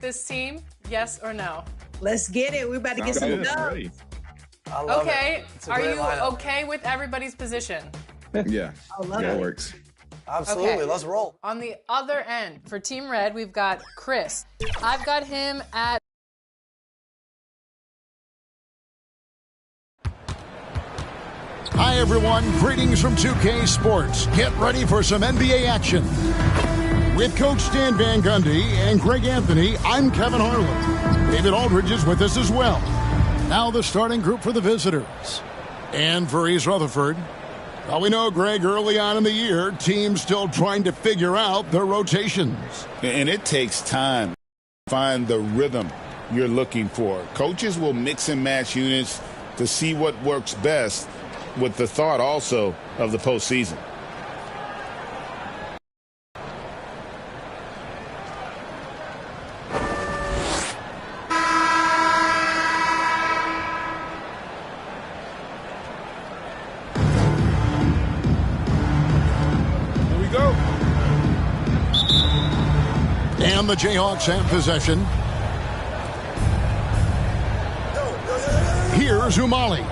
this team? Yes or no? Let's get it. We're about to get some dubs. I love Okay. it. Are you lineup. okay with everybody's position? Yeah. I love That it. works. Absolutely. Okay. Let's roll. On the other end, for Team Red, we've got Chris. I've got him at Hi, everyone. Greetings from 2K Sports. Get ready for some NBA action. With Coach Stan Van Gundy and Greg Anthony, I'm Kevin Harlan. David Aldridge is with us as well. Now the starting group for the visitors. And for East Rutherford. Well, we know, Greg, early on in the year, teams still trying to figure out their rotations. And it takes time to find the rhythm you're looking for. Coaches will mix and match units to see what works best, with the thought also of the postseason. Here we go. And the Jayhawks have possession. Here's Umali.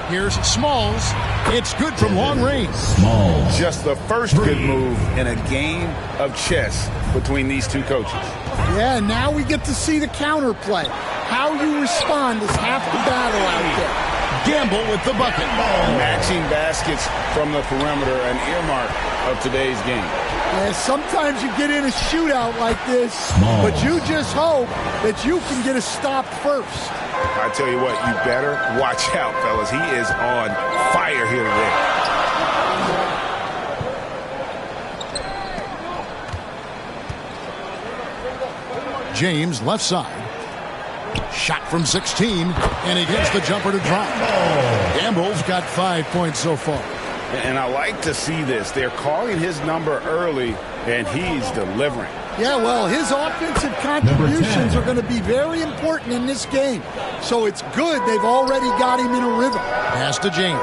Here's Smalls. It's good from long range. Just the first good move in a game of chess between these two coaches. Yeah, now we get to see the counterplay. How you respond is half the battle out there. Gamble with the bucket. Matching baskets from the perimeter, an earmark of today's game. Yeah, sometimes you get in a shootout like this, but you just hope that you can get a stop first. I tell you what, you better watch out, fellas. He is on fire here today. James, left side. Shot from 16, and he gets the jumper to drop. Gamble's got 5 points so far. And I like to see this. They're calling his number early, and he's delivering. Yeah, well, his offensive contributions are going to be very important in this game. So it's good they've already got him in a rhythm. Pass to James.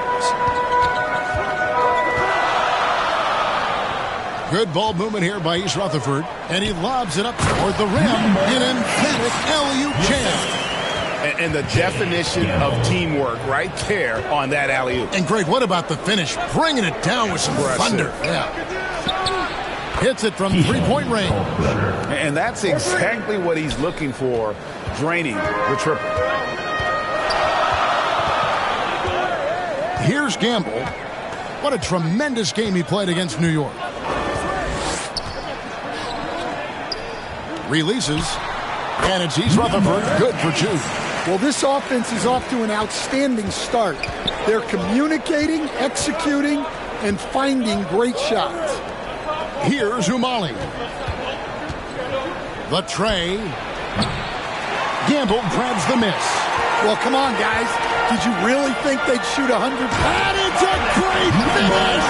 Good ball movement here by East Rutherford. And he lobs it up toward the rim. An emphatic alley-oop jam. And the definition of teamwork right there on that alley-oop. And Greg, what about the finish? Bringing it down with some thunder. Yeah. Hits it from three-point range. And that's exactly what he's looking for, draining the triple. Here's Gamble. What a tremendous game he played against New York. Releases. And it's East Rutherford. Good for two. Well, this offense is off to an outstanding start. They're communicating, executing, and finding great shots. Here's Umali. The tray. Gamble grabs the miss. Well, come on, guys. Did you really think they'd shoot 100? And it's a great finish!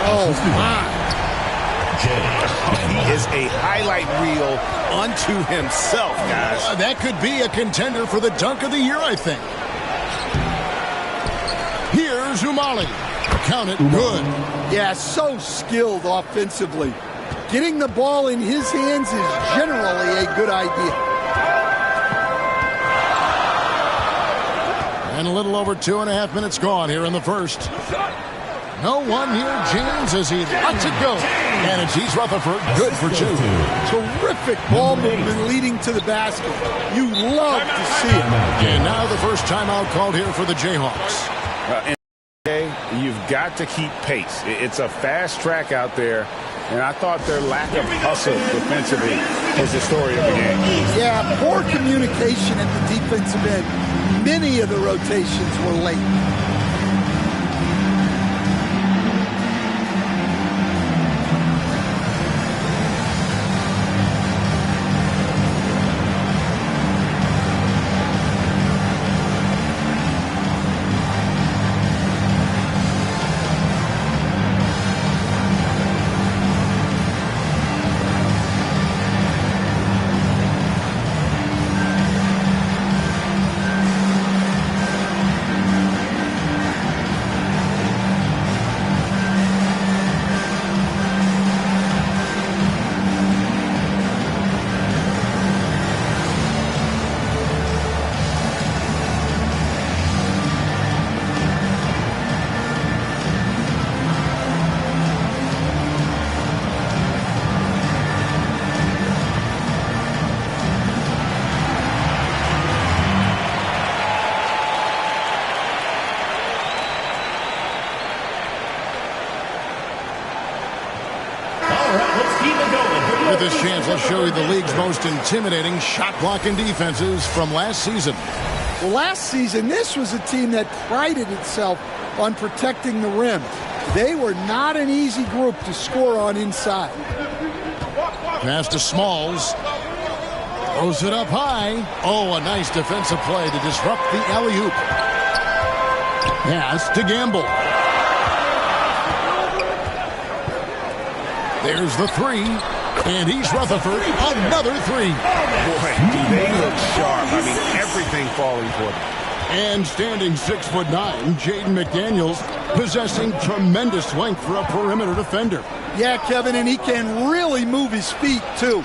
Oh, my. He is a highlight reel unto himself, guys. That could be a contender for the dunk of the year, I think. Here's Umali. Count it. Good. Yeah, so skilled offensively. Getting the ball in his hands is generally a good idea. And a little over 2.5 minutes gone here in the first. No one near James as he lets it go. And it's East Rutherford. Good for two. Terrific ball movement leading to the basket. You love to see it. And now the first timeout called here for the Jayhawks. You've got to keep pace. It's a fast track out there, and I thought their lack of hustle defensively was the story of the game. Yeah, poor communication at the defensive end. Many of the rotations were late. chance, let's show you the league's most intimidating shot-blocking defenses from last season. Well, last season, this was a team that prided itself on protecting the rim. They were not an easy group to score on inside. Pass to Smalls. Throws it up high. Oh, a nice defensive play to disrupt the alley-oop. Pass to Gamble. There's the three. And he's Rutherford. Another three. Boy, do they look sharp. I mean, everything falling for them. And standing 6'9", Jaden McDaniels, possessing tremendous length for a perimeter defender. Yeah, Kevin, and he can really move his feet, too.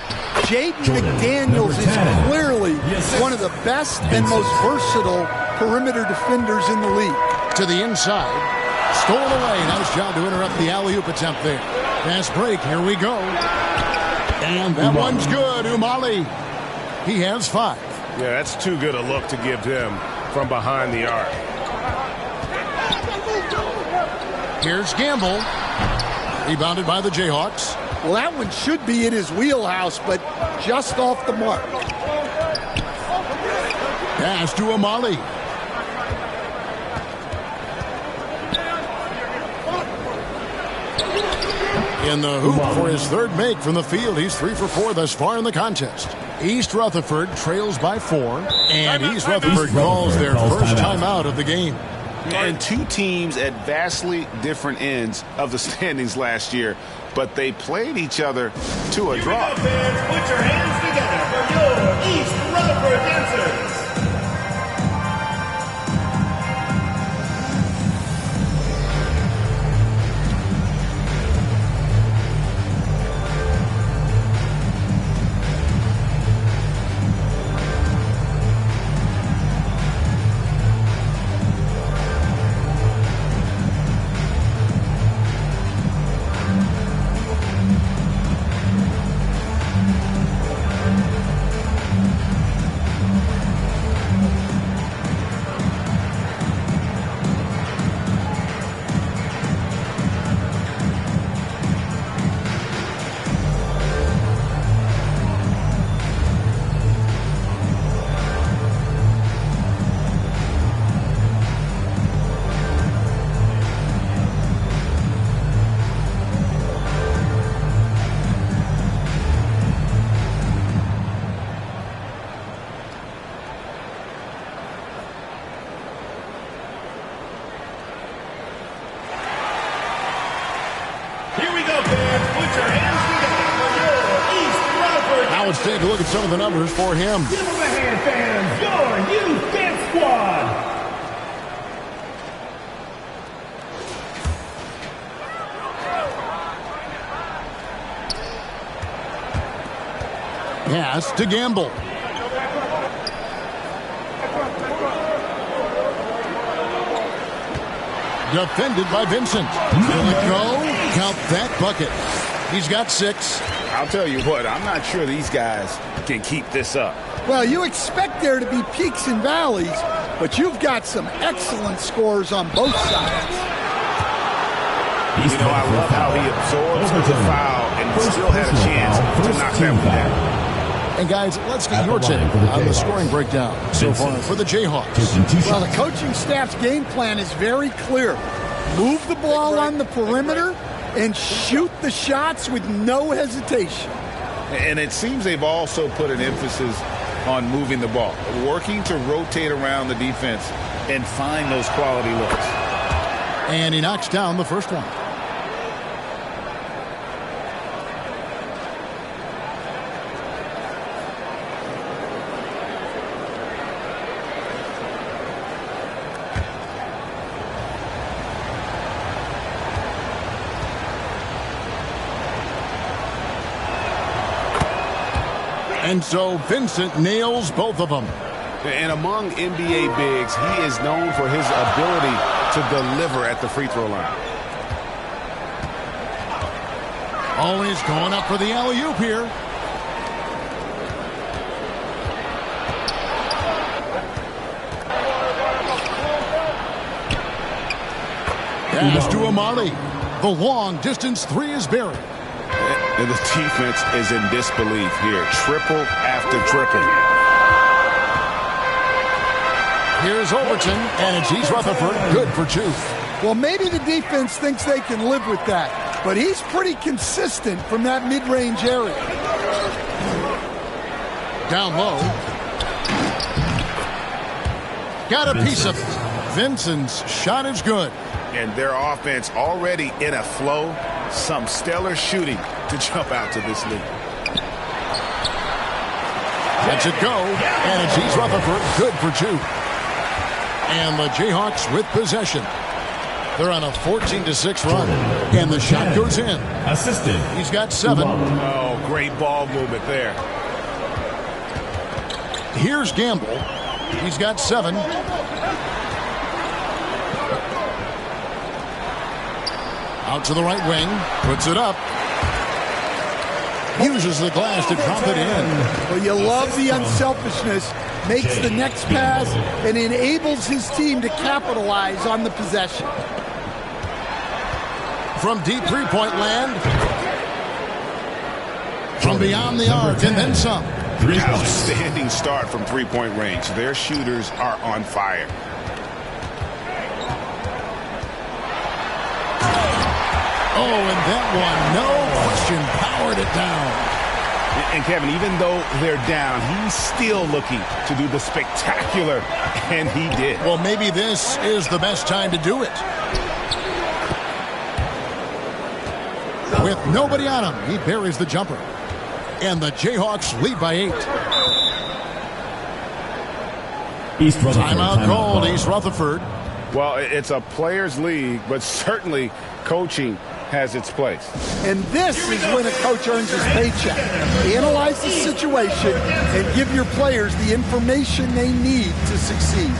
Jaden McDaniels is clearly one of the best and most versatile perimeter defenders in the league. To the inside. Stolen away. Nice job to interrupt the alley-oop attempt there. Fast break. Here we go. And that one's good. Umali. He has 5. Yeah, that's too good a look to give him from behind the arc. Here's Gamble. Rebounded by the Jayhawks. Well, that one should be in his wheelhouse, but just off the mark. Pass to Umali. In the hoop for his third make from the field. He's 3 for 4 thus far in the contest. East Rutherford trails by 4. And East Rutherford calls their first timeout of the game. And two teams at vastly different ends of the standings last year, but they played each other to a draw. Put your hands together for your East Rutherford dancers. Let's take a look at some of the numbers for him. Give him a hand, fans. Your youth dance squad. Pass to Gamble. Defended by Vincent. Will it go? Count that bucket. He's got 6. I'll tell you what, I'm not sure these guys can keep this up. Well, you expect there to be peaks and valleys, but you've got some excellent scores on both sides. You know, I love how he absorbs the foul and still had a chance to knock that one down. And guys, let's get your take on the scoring breakdown so far for the Jayhawks. Well, the coaching staff's game plan is very clear. Move the ball on the perimeter and shoot the shots with no hesitation. And it seems they've also put an emphasis on moving the ball, working to rotate around the defense and find those quality looks. And he knocks down the first one. And so Vincent nails both of them. And among NBA bigs, he is known for his ability to deliver at the free throw line. Always going up for the alley-oop here. Pass to Umali. The long distance 3 is buried. And the defense is in disbelief here. Triple after triple. Here's Overton, and it's East Rutherford, good for 2. Well, maybe the defense thinks they can live with that, but he's pretty consistent from that mid-range area. Down low. Got a piece of it. Vincent's shot is good. And their offense already in a flow. Some stellar shooting to jump out to this lead. Lets it go, and it's East Rutherford, good for 2. And the Jayhawks with possession. They're on a 14-6 run, and the shot goes in. Assistant. He's got 7. Oh, great ball movement there. Here's Gamble. He's got 7. Out to the right wing, puts it up. Uses the glass to drop it in. Well, you love the unselfishness. Makes the next pass and enables his team to capitalize on the possession. From deep three-point land. From beyond the arc and then some. Outstanding start from three-point range. Their shooters are on fire. Oh, and that one, no question, powered it down. And Kevin, even though they're down, he's still looking to do the spectacular, and he did. Well, maybe this is the best time to do it. With nobody on him, he buries the jumper. And the Jayhawks lead by 8. Timeout called, East Rutherford. Well, it's a players' league, but certainly coaching has its place. And this is when a coach earns his paycheck. Analyze the situation and give your players the information they need to succeed.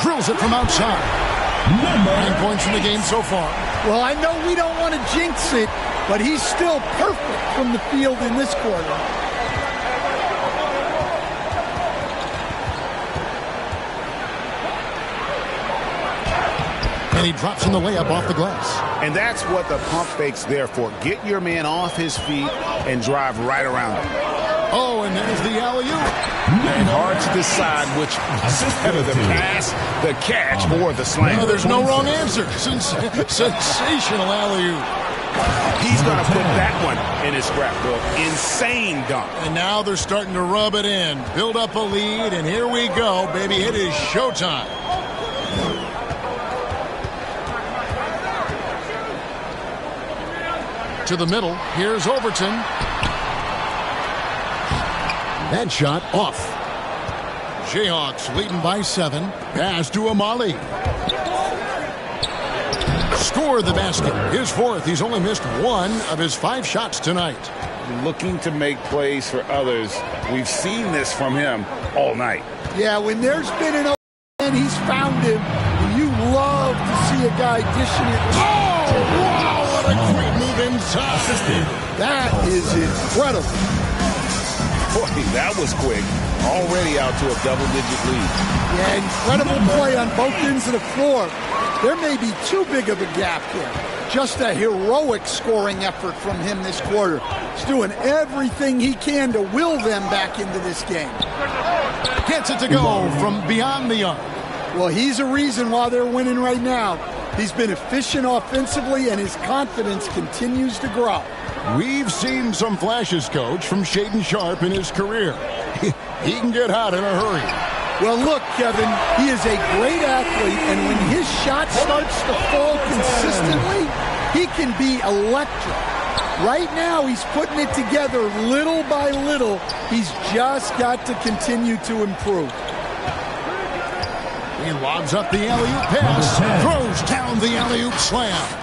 Drills it from outside. 9 points in the game so far. Well, I know we don't want to jinx it, but he's still perfect from the field in this quarter. And he drops in the layup off the glass. And that's what the pump fake's there for. Get your man off his feet and drive right around him. Oh, and there's the alley-oop. And hard to decide which is better, the pass, the catch, or the slam. No, there's no wrong answer. Sensational alley-oop. He's going to put that one in his scrapbook. Insane dunk. And now they're starting to rub it in. Build up a lead, and here we go, baby. It is showtime. To the middle. Here's Overton. That shot off. Jayhawks leading by 7. Pass to Amali. Score the basket. His 4th. He's only missed 1 of his 5 shots tonight. Looking to make plays for others. We've seen this from him all night. Yeah, when there's been an open man, he's found him. And you love to see a guy dishing it. Oh, wow, what a great move inside. That is incredible. Boy, that was quick. already out to a double-digit lead. Yeah, incredible play on both ends of the floor. There may be too big of a gap here. Just a heroic scoring effort from him this quarter. He's doing everything he can to will them back into this game. Gets it to go from beyond the arc. Well, he's a reason why they're winning right now. He's been efficient offensively, and his confidence continues to grow. We've seen some flashes, Coach, from Shaedon Sharpe in his career. He can get hot in a hurry. Well, look, Kevin, he is a great athlete, and when his shot starts to fall consistently, he can be electric. Right now, he's putting it together little by little. He's just got to continue to improve. He lobs up the alley-oop pass, throws down the alley-oop slam.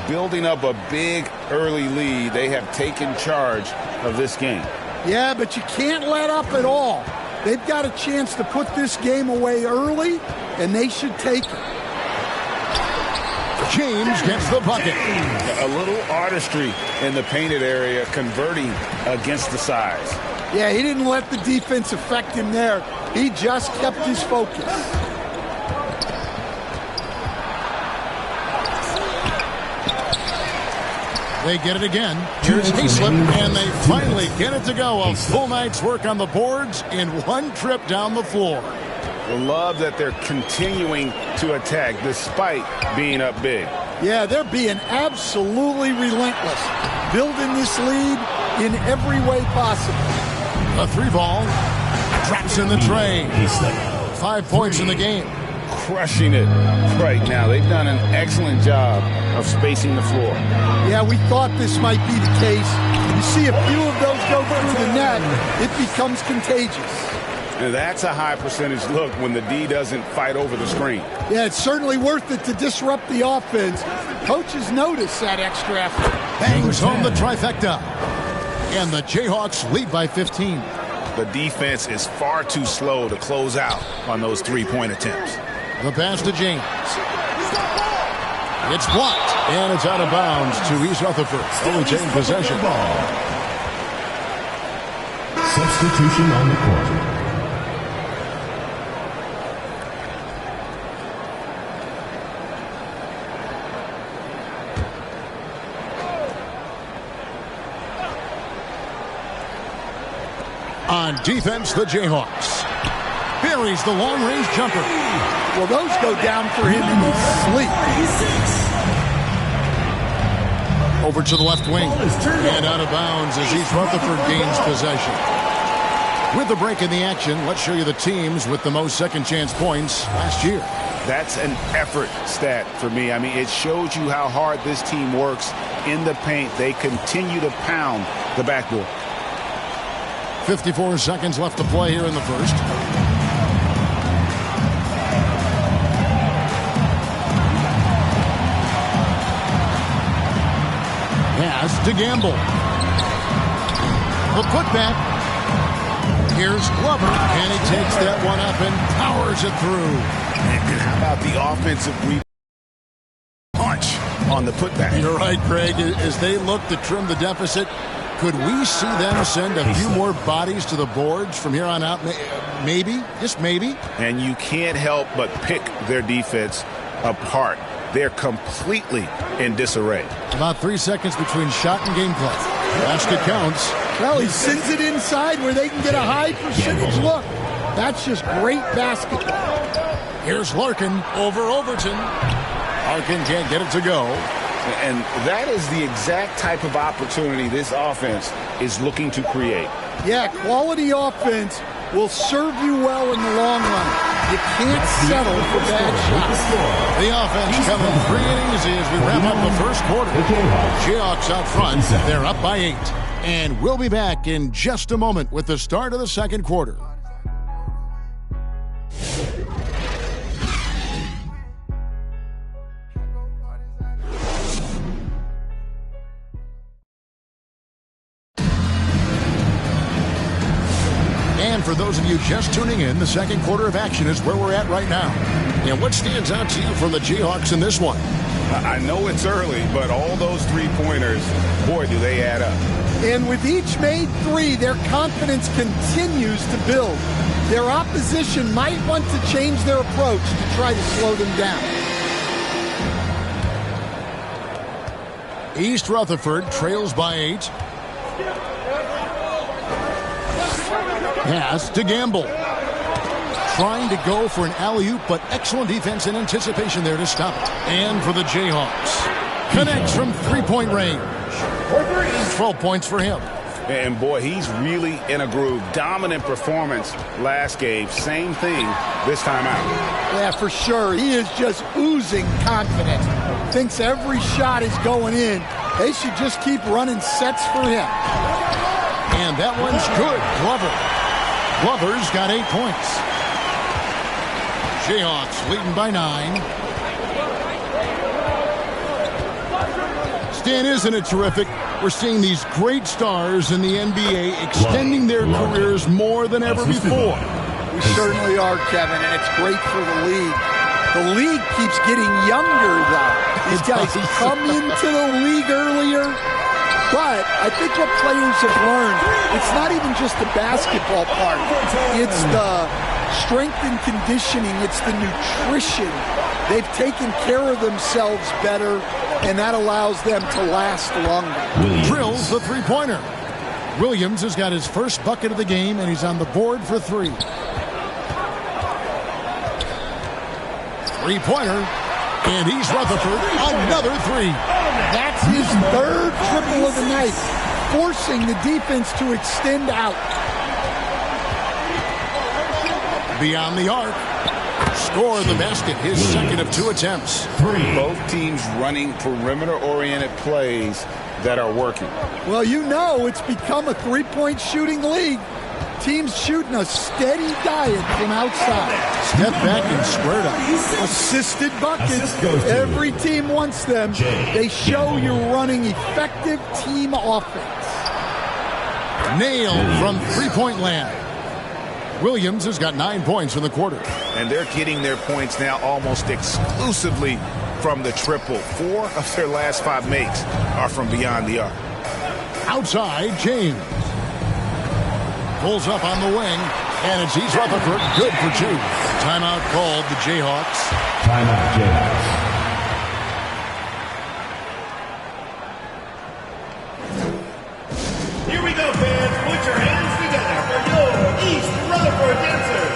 Building up a big early lead, they have taken charge of this game. Yeah, but you can't let up at all. They've got a chance to put this game away early, and they should take it. James gets the bucket. A little artistry in the painted area, converting against the size. Yeah, he didn't let the defense affect him there. He just kept his focus. They get it again. Here's Hayslip, and they finally get it to go. A full night's work on the boards in one trip down the floor. Love that they're continuing to attack despite being up big. Yeah, they're being absolutely relentless, building this lead in every way possible. A 3-ball drops in the tray. 5 points in the game. Crushing it right now. They've done an excellent job of spacing the floor. Yeah, we thought this might be the case. You see a few of those go through the net, it becomes contagious. And that's a high percentage look when the D doesn't fight over the screen. Yeah, it's certainly worth it to disrupt the offense. Coaches notice that extra effort. Bangs home the trifecta. And the Jayhawks lead by 15. The defense is far too slow to close out on those three-point attempts. The pass to James. It's blocked, and it's out of bounds to East Rutherford. They retain possession. Substitution on the court. On defense, the Jayhawks. Buries the long-range jumper. Well, those go down for him in his sleep. Over to the left wing. And out of bounds as East Rutherford gains possession. With the break in the action, let's show you the teams with the most second-chance points last year. That's an effort stat for me. I mean, it shows you how hard this team works in the paint. They continue to pound the backboard. 54 seconds left to play here in the first. Pass to Gamble. The putback. Here's Glover, and he takes that one up and powers it through. And how about the offensive punch on the putback? You're right, Craig. As they look to trim the deficit, could we see them send a few more bodies to the boards from here on out? Maybe, just maybe. And you can't help but pick their defense apart. They're completely in disarray. About 3 seconds between shot and gameplay. Basket counts. Well, he sends it inside where they can get a high percentage look. That's just great basketball. Here's Larkin over Overton. Larkin can't get it to go. And that is the exact type of opportunity this offense is looking to create. Yeah, quality offense will serve you well in the long run. You can't settle for bad shots. The offense coming free and easy as we wrap up the first quarter. Jayhawks out front. They're up by 8. And we'll be back in just a moment with the start of the second quarter. And for those of you just tuning in, the second quarter of action is where we're at right now. And what stands out to you from the Jayhawks in this one? I know it's early, but all those three-pointers, boy, do they add up. And with each made three, their confidence continues to build. Their opposition might want to change their approach to try to slow them down. East Rutherford trails by 8. Pass to Gamble. Trying to go for an alley-oop, but excellent defense and anticipation there to stop it. And for the Jayhawks. Connects from three-point range. 12 points for him. And boy, he's really in a groove. Dominant performance last game. Same thing this time out. Yeah, for sure. He is just oozing confidence. Thinks every shot is going in. They should just keep running sets for him. And that one's good. Glover. Glover's got 8 points. Jayhawks leading by 9. Stan, isn't it terrific? We're seeing these great stars in the NBA extending their careers more than ever before. We certainly are, Kevin, and it's great for the league. The league keeps getting younger, though. These guys come into the league earlier. But I think what players have learned, it's not even just the basketball part. It's the strength and conditioning. It's the nutrition. They've taken care of themselves better, and that allows them to last longer. Drills the three-pointer. Williams has got his first bucket of the game, and he's on the board for 3. Three-pointer, and he's Rutherford. Another 3. That's his third triple of the night, forcing the defense to extend out. Beyond the arc. Score the basket, his second of 2 attempts. Both teams running perimeter-oriented plays that are working. Well, you know it's become a three-point shooting league. Teams shooting a steady diet from outside. Step back and squared up. Assisted buckets. Every team wants them. They show you're running effective team offense. Nailed from three-point land. Williams has got 9 points in the quarter. And they're getting their points now almost exclusively from the triple. 4 of their last 5 makes are from beyond the arc. Outside, James. Pulls up on the wing, and it's East Rutherford. Good for 2. Timeout called the Jayhawks. Timeout, Jayhawks. Here we go, fans. Put your hands together for your East Rutherford dancers.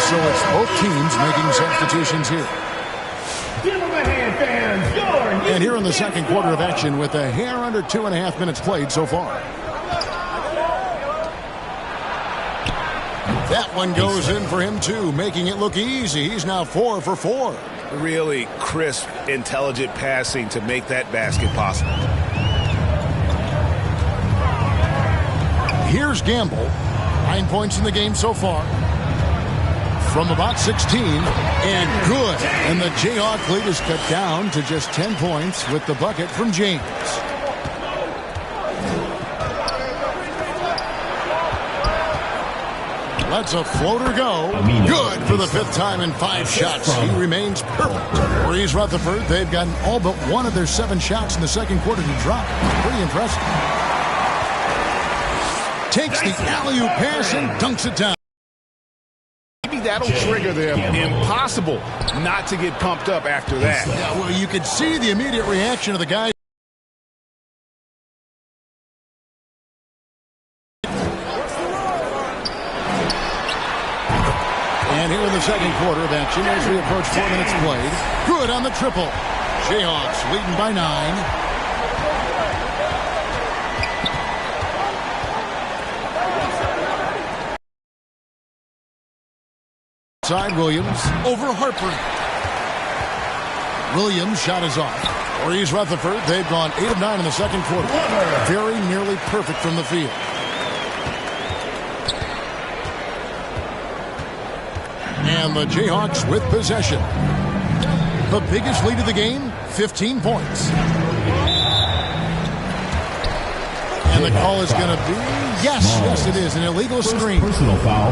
So it's both teams making substitutions here. Give them a hand, fans. And here in the second quarter of action with a hair under 2.5 minutes played so far. That one goes in for him too, making it look easy. He's now 4 for 4. Really crisp, intelligent passing to make that basket possible. Here's Gamble. 9 points in the game so far. From about 16, and good. And the Jayhawk lead is cut down to just 10 points with the bucket from James. Lets a floater go. Good for the 5th time in 5 shots. He remains perfect. For East Rutherford, they've gotten all but 1 of their 7 shots in the second quarter to drop. Pretty impressive. takes the alley-oop pass and dunks it down. Maybe that'll trigger them. Impossible not to get pumped up after that. Yeah, well, you could see the immediate reaction of the guys. And here in the second quarter of action as we approach 4 minutes played. Good on the triple. Jayhawks leading by 9. Side Williams over Harper. Williams shot is off. Reese Rutherford, they've gone 8 of 9 in the second quarter. Very nearly perfect from the field. And the Jayhawks with possession. The biggest lead of the game, 15 points. And the call is going to be, yes, it is, an illegal screen. Personal foul.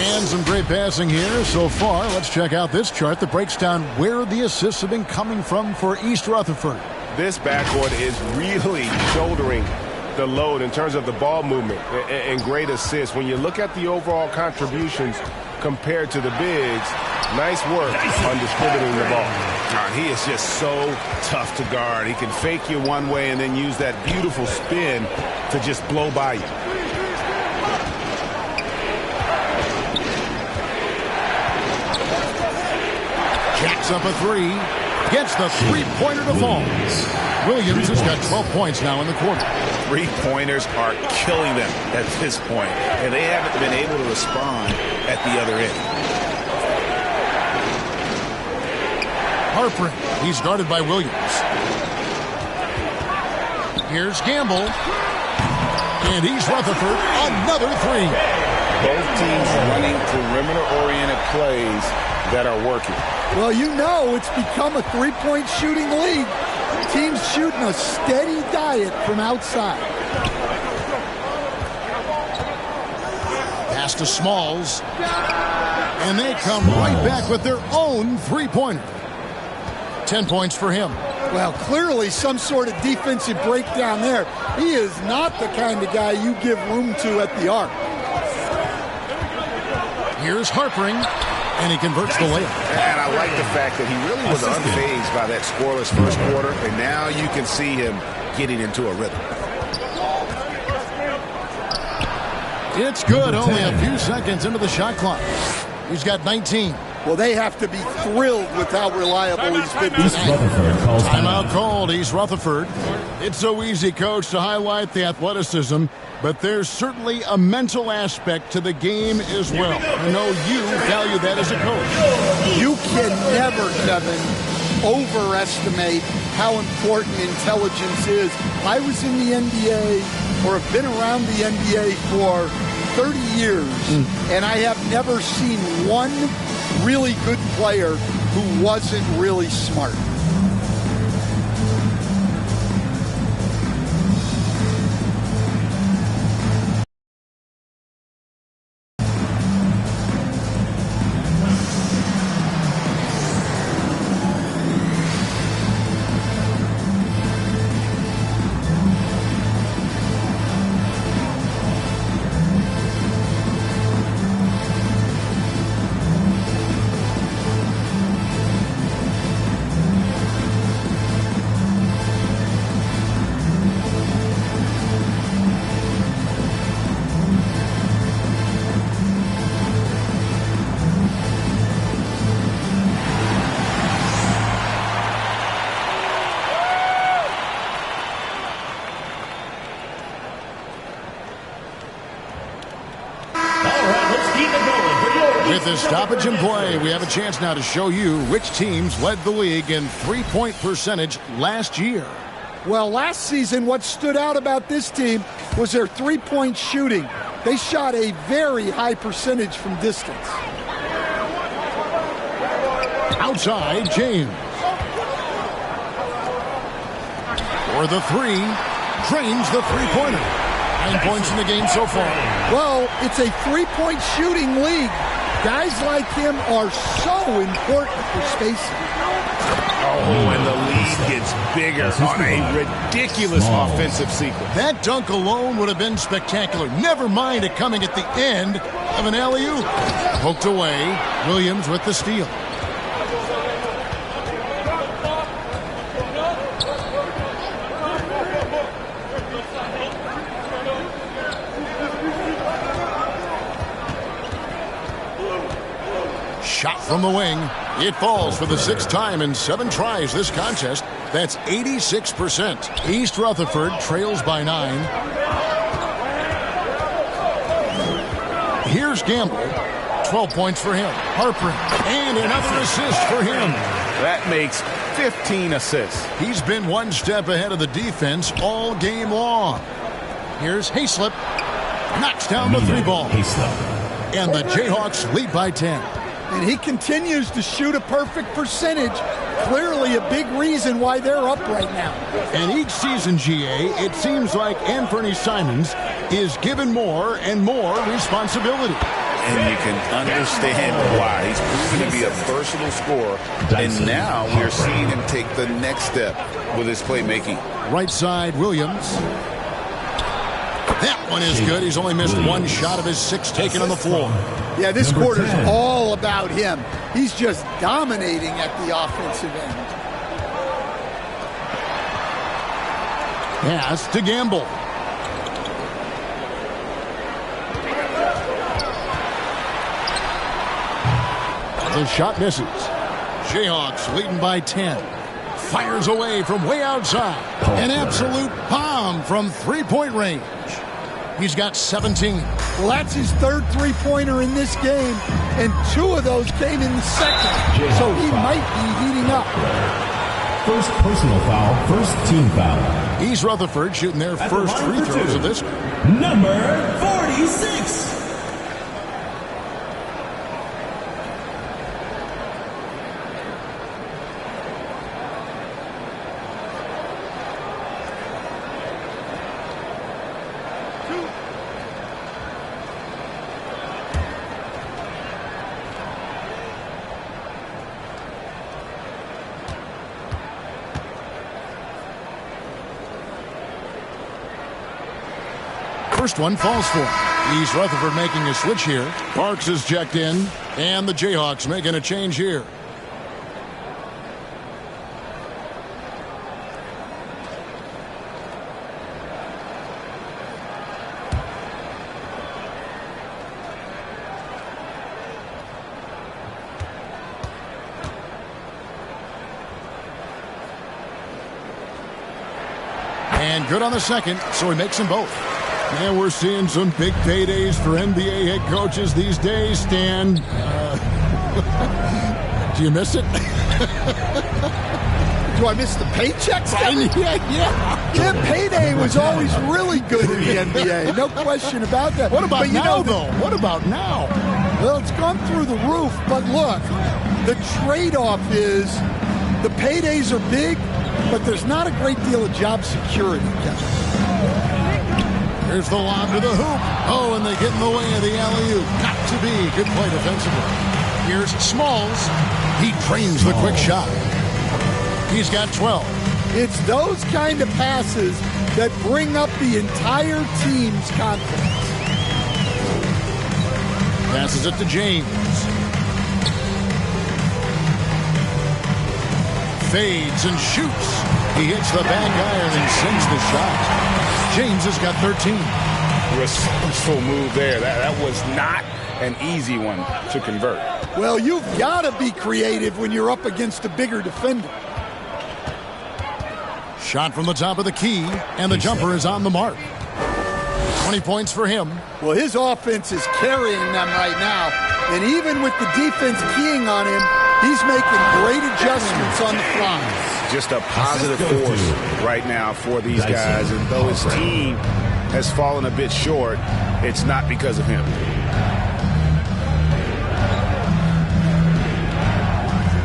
And some great passing here so far. Let's check out this chart that breaks down where the assists have been coming from for East Rutherford. This backcourt is really shouldering the load in terms of the ball movement and great assists. When you look at the overall contributions compared to the bigs, nice work on distributing the ball. He is just so tough to guard. He can fake you one way and then use that beautiful spin to just blow by you. Jacks up a 3. Gets the three-pointer to fall. Williams has got 12 points now in the quarter. Three-pointers are killing them at this point, and they haven't been able to respond at the other end. Harper, he's guarded by Williams. Here's Gamble. And he's Rutherford. Another 3. Both teams running perimeter-oriented plays that are working. Well, you know it's become a three-point shooting league. Teams shooting a steady diet from outside. Pass to Smalls. And they come right back with their own three-pointer. 10 points for him. Well, clearly some sort of defensive breakdown there. He is not the kind of guy you give room to at the arc. Here's Harpering, and he converts the layup. And I like the fact that he really was unfazed by that scoreless first quarter, and now you can see him getting into a rhythm. It's good, only a few seconds into the shot clock. He's got 19. Well, they have to be thrilled with how reliable he's been tonight. Timeout called, East Rutherford. It's so easy, Coach, to highlight the athleticism, but there's certainly a mental aspect to the game as well. I know you value that as a coach. You can never, Kevin, overestimate how important intelligence is. I was in the NBA, or have been around the NBA for 30 years, and I have never seen one really good player who wasn't really smart. With this stoppage in play, we have a chance now to show you which teams led the league in three-point percentage last year. Well, last season, what stood out about this team was their three-point shooting. They shot a very high percentage from distance. Outside, James. For the 3, drains the three-pointer. 9 points in the game so far. Well, it's a three-point shooting league. Guys like him are so important for spacing. Oh, and the lead gets bigger on a ridiculous offensive sequence. That dunk alone would have been spectacular. Never mind it coming at the end of an alley-oop. Poked away. Williams with the steal. Shot from the wing. It falls for the 6th time in 7 tries this contest. That's 86%. East Rutherford trails by 9. Here's Gamble. 12 points for him. Harper. And another assist for him. That makes 15 assists. He's been one step ahead of the defense all game long. Here's Hayslip. Knocks down the 3-ball. And the Jayhawks lead by 10. And he continues to shoot a perfect percentage. Clearly a big reason why they're up right now. And each season, GA, it seems like Anthony Simons is given more and more responsibility. And you can understand why. He's proven to be a versatile scorer. And now we're seeing him take the next step with his playmaking. Right side, Williams. That one is good. He's only missed 1 shot of his 6 taken on the floor. Yeah, this quarter's all about him. He's just dominating at the offensive end. Pass to Gamble. The shot misses. Jayhawks leading by 10. Fires away from way outside. An absolute bomb from 3-point range. He's got 17. Well, that's his 3rd 3-pointer in this game, and 2 of those came in the 2nd, so he might be heating up. First personal foul, first team foul. East Rutherford shooting their first free throws of this. Number 46. First one falls for him. East Rutherford making a switch here. Parks is checked in, and the Jayhawks making a change here. And good on the second, so he makes them both. And we're seeing some big paydays for NBA head coaches these days, Stan. Do you miss it? Do I miss the paychecks? Yeah. Payday was always really good in the NBA. No question about that. What about now, though? What about now? Well, it's gone through the roof, but look, the trade-off is the paydays are big, but there's not a great deal of job security, Kevin. Here's the lob to the hoop. Oh, and they get in the way of the alley-oop. Got to be. Good play defensively. Here's Smalls. He trains the quick shot. He's got 12. It's those kind of passes that bring up the entire team's confidence. Passes it to James. Fades and shoots. He hits the back iron and sends the shot. James has got 13. Resourceful move there. That was not an easy one to convert. Well, you've got to be creative when you're up against a bigger defender. Shot from the top of the key, and the jumper is on the mark. 20 points for him. Well, his offense is carrying them right now, and even with the defense keying on him, he's making great adjustments on the fly. Just a positive force right now for these guys. And though his team has fallen a bit short, it's not because of him.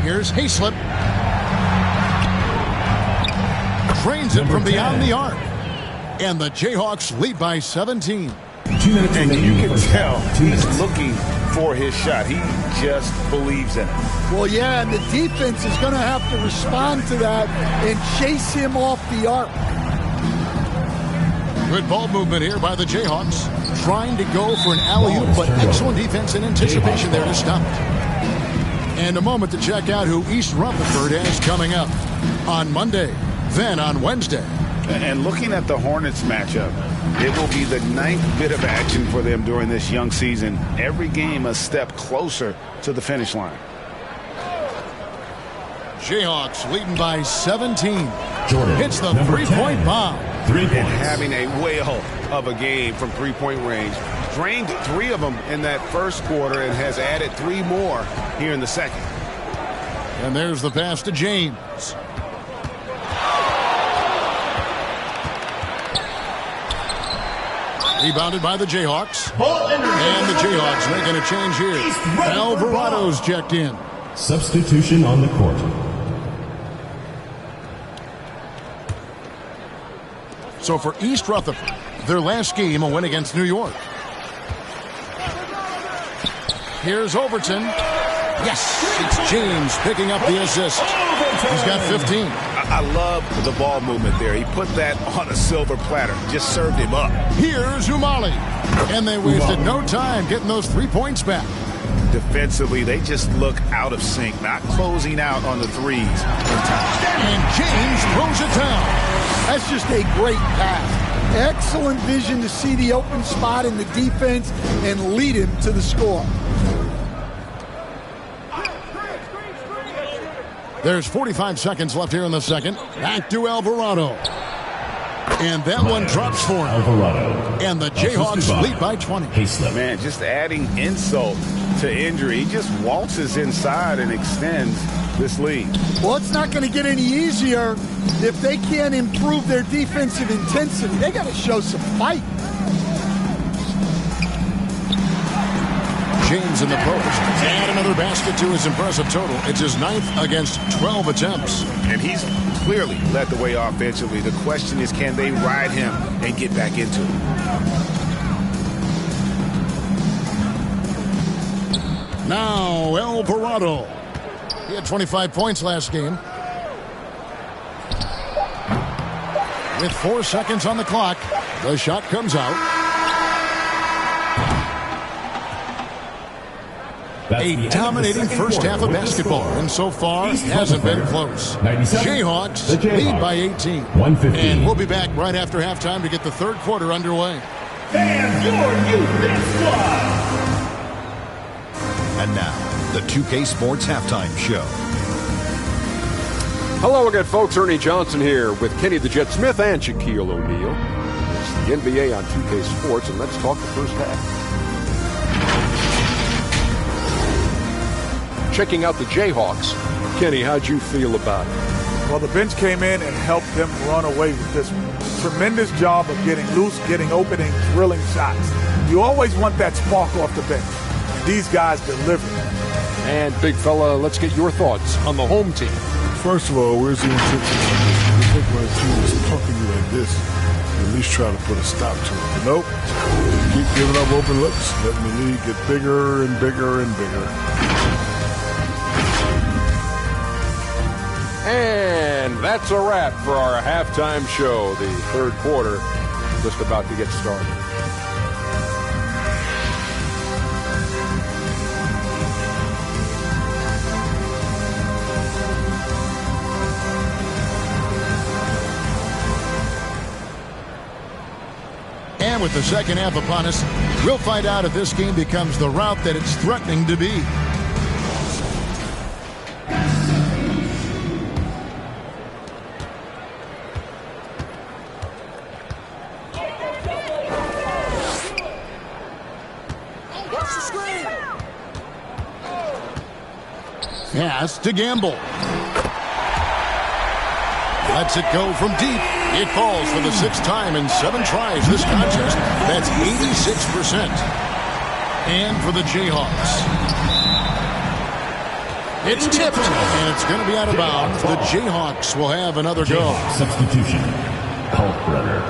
Here's Hayslip. Trains it from beyond the arc. And the Jayhawks lead by 17. 2 minutes And remaining. you can tell he's 2 minutes. looking for his shot. He just believes in it. Well, yeah, and the defense is going to have to respond to that and chase him off the arc. Good ball movement here by the Jayhawks. Trying to go for an alley-oop, but excellent defense and anticipation there to stop it. And a moment to check out who East Rutherford has coming up on Monday, then on Wednesday. And looking at the Hornets matchup, it will be the 9th bit of action for them during this young season. Every game a step closer to the finish line. Jayhawks leading by 17. Jordan Hits the number three-point 10. bomb. 3 points. And having a whale of a game from three-point range. Drained 3 of them in that first quarter and has added 3 more here in the second. And there's the pass to James. Rebounded by the Jayhawks. And the Jayhawks making a change here. Alvarado's checked in. Substitution on the court. So for East Rutherford, their last game, a win against New York. Here's Overton. Yes, it's James picking up the assist. He's got 15. I love the ball movement there. He put that on a silver platter. Just served him up. Here's Umali. And they wasted no time getting those 3 points back. Defensively, they just look out of sync, not closing out on the threes in time. And James throws it down. That's just a great pass. Excellent vision to see the open spot in the defense and lead him to the score. There's 45 seconds left here in the second. Back to Alvarado. And that one drops for him. Alvarado. And the Jayhawks lead by 20. Hayslip. Man, just adding insult to injury. He just waltzes inside and extends this lead. Well, it's not going to get any easier if they can't improve their defensive intensity. They got to show some fight. James in the post. And another basket to his impressive total. It's his 9th against 12 attempts. And he's clearly led the way offensively. The question is, can they ride him and get back into it? Now Alvarado. He had 25 points last game. With 4 seconds on the clock, the shot comes out. A dominating first half of basketball, and so far hasn't been close. Jayhawks lead by 18. 115. And we'll be back right after halftime to get the third quarter underway. And your youth squad. And now, the 2K Sports Halftime Show. Hello again, folks. Ernie Johnson here with Kenny the Jet Smith and Shaquille O'Neal. It's the NBA on 2K Sports, and let's talk the first half. Checking out the Jayhawks. Kenny, how'd you feel about it? Well, the bench came in and helped them run away with this one. Tremendous job of getting loose, getting open, and drilling shots. You always want that spark off the bench. And these guys delivered. And, big fella, let's get your thoughts on the home team. First of all, where's the intensity? You think when a team is pumping you like this, you at least try to put a stop to it. But nope. Keep giving up open looks, letting the lead get bigger and bigger and bigger. And that's a wrap for our halftime show. The third quarter just about to get started. And with the second half upon us, we'll find out if this game becomes the route that it's threatening to be. Pass to Gamble. Lets it go from deep. It falls for the 6th time in 7 tries this contest. That's 86%. And for the Jayhawks, it's tipped, and it's going to be out of bounds. The Jayhawks will have another go. Substitution. Kalkbrenner.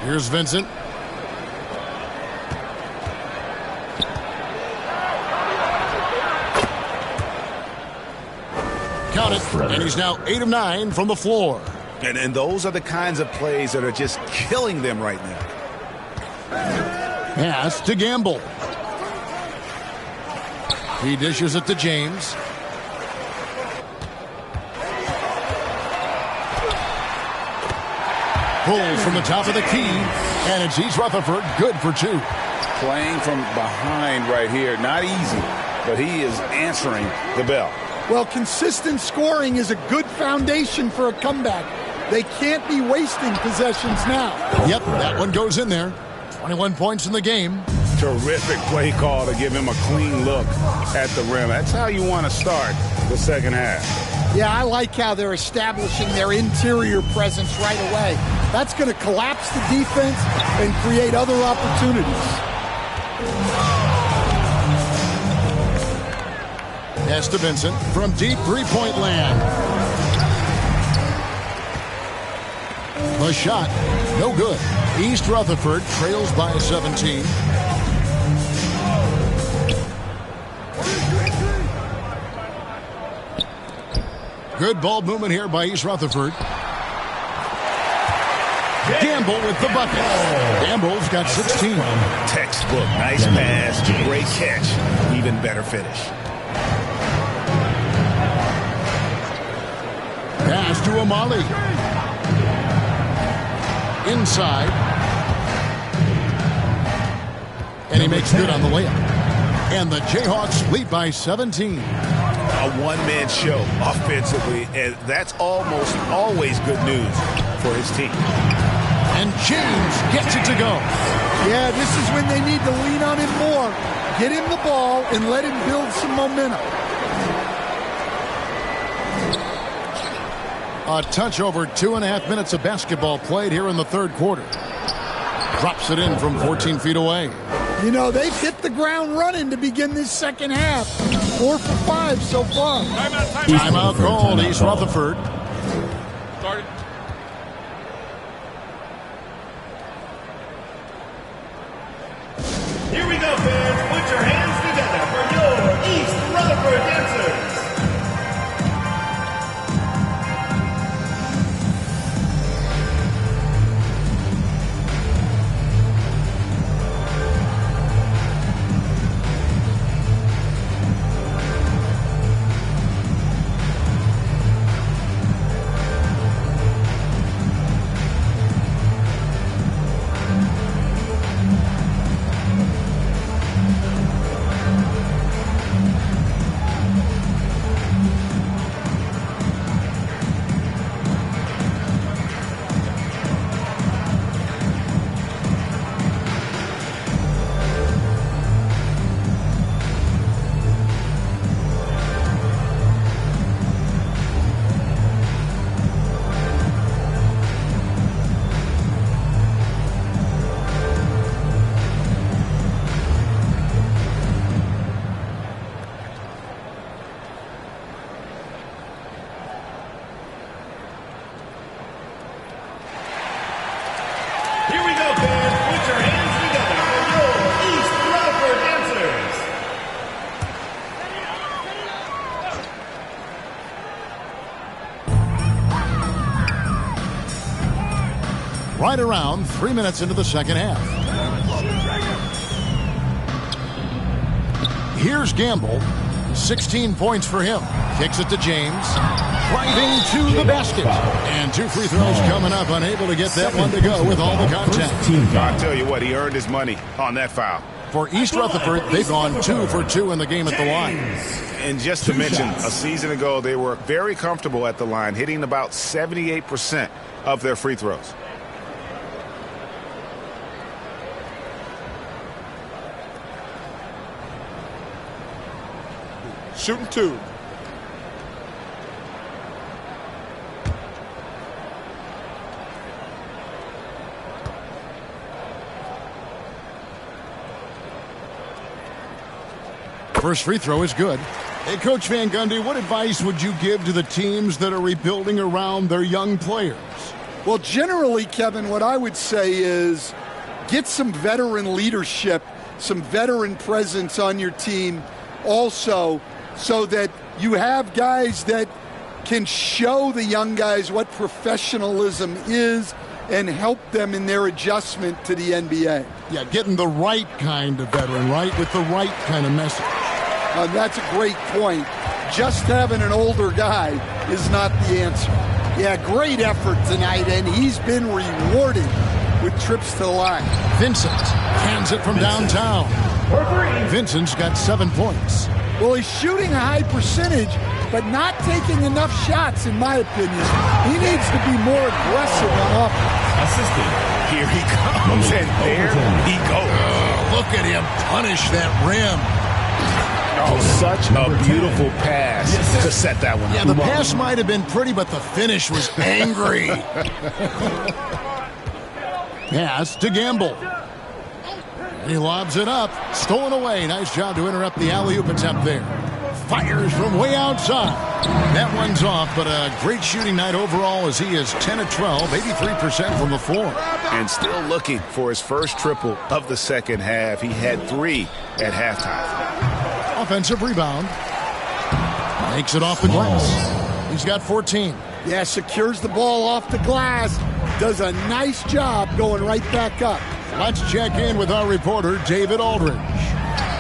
Here's Vincent. Count it, and he's now 8 of 9 from the floor. And those are the kinds of plays that are just killing them right now. Pass to Gamble. He dishes it to James. Pulls from the top of the key, and it's East Rutherford, good for 2. Playing from behind right here, not easy, but he is answering the bell. Well, consistent scoring is a good foundation for a comeback. They can't be wasting possessions now. Yep, that one goes in there. 21 points in the game. Terrific play call to give him a clean look at the rim. That's how you want to start the second half. Yeah, I like how they're establishing their interior presence right away. That's going to collapse the defense and create other opportunities. Pass to Vincent from deep three-point land. The shot, no good. East Rutherford trails by 17. Good ball movement here by East Rutherford. Gamble with the bucket. Gamble's got 16. Textbook, nice pass, great catch, even better finish. Pass to Amali. Inside. And he makes good on the layup. And the Jayhawks lead by 17. A one-man show offensively, and that's almost always good news for his team. And James gets it to go. Yeah, this is when they need to lean on him more. Get him the ball and let him build some momentum. A touch over 2.5 minutes of basketball played here in the third quarter. Drops it in from 14 feet away. You know, they've hit the ground running to begin this second half. 4 for 5 so far. Timeout called, East Rutherford. Started. Here we go, fans. Put your hands together for your East Rutherford dancers. Right around 3 minutes into the second half. Here's Gamble. 16 points for him. Kicks it to James. Driving to the basket. And 2 free throws coming up. Unable to get that one to go with all the contact. I'll tell you what, he earned his money on that foul. For East Rutherford, they've gone 2 for 2 in the game at the line. And just to mention, a season ago, they were very comfortable at the line, hitting about 78% of their free throws. Shooting 2. First free throw is good. Hey, Coach Van Gundy, what advice would you give to the teams that are rebuilding around their young players? Well, generally, Kevin, what I would say is get some veteran leadership, some veteran presence on your team also, so that you have guys that can show the young guys what professionalism is and help them in their adjustment to the NBA. Yeah, getting the right kind of veteran, right, with the right kind of message. That's a great point. Just having an older guy is not the answer. Yeah, great effort tonight, and he's been rewarded with trips to the line. Vincent hands it from downtown. Vincent's got 7 points. Well, he's shooting a high percentage, but not taking enough shots, in my opinion. He needs to be more aggressive on offense. Assistant. Here he comes, and there he goes. Look at him punish that rim. Oh, such a beautiful pass to set that one up. Yeah, the pass might have been pretty, but the finish was angry. Pass to Gamble. He lobs it up. Stolen away. Nice job to interrupt the alley-oop attempt there. Fires from way outside. That one's off, but a great shooting night overall as he is 10 of 12, 83% from the floor. And still looking for his first triple of the second half. He had 3 at halftime. Offensive rebound. Makes it off the glass. He's got 14. Yeah, secures the ball off the glass. Does a nice job going right back up. Let's check in with our reporter, David Aldridge.